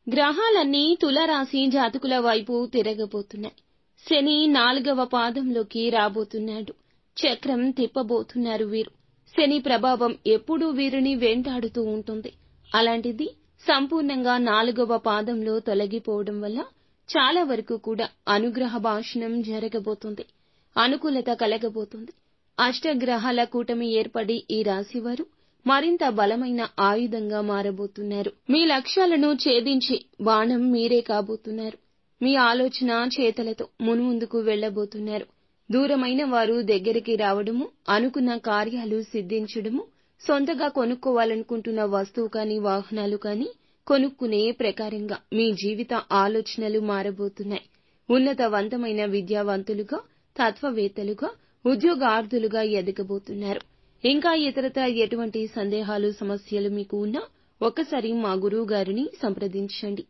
గ్రహాలన్నీ తులారాశి జాతకుల వైపు తిరగబోతున్నాయి. శని 4వ పాదంలోకి రాబోతున్నాడు. చక్రం తిప్పబోతున్నారు వీరు. శని ప్రభావం ఎప్పుడూ వీరిని వెంటాడుతూ ఉంటుంది. అలాంటిది సంపూర్ణంగా 4వ పాదంలో తొలగిపోవడం వల్ల చాలా వరకు కూడా అనుగ్రహ భాషణం జరగబోతుంది. అనుకూలత కలగబోతుంది. అష్టగ్రహాల కూటమి ఏర్పడి ఈ రాశివారు మరింత బలమైన ఆయుధంగా మారబోతున్నారు. మీ లక్ష్యాలను ఛేదించి బాణం మీరే కాబోతున్నారు. మీ ఆలోచన చేతలతో మున్ముందుకు వెళ్లబోతున్నారు. దూరమైన వారు దగ్గరికి రావడము, అనుకున్న కార్యాలు సిద్ధించడము, సొంతగా కొనుక్కోవాలనుకుంటున్న వస్తువు కానీ వాహనాలు కానీ కొనుక్కునే ప్రకారంగా మీ జీవిత ఆలోచనలు మారబోతున్నాయి. ఉన్నతవంతమైన విద్యావంతులుగా, తత్వవేత్తలుగా, ఉద్యోగార్థులుగా ఎదగబోతున్నారు. ఇంకా ఇతరత్రా ఎటువంటి సందేహాలు సమస్యలు మీకు ఉన్నా ఒక్కసారి మా గురువు గారిని సంప్రదించండి.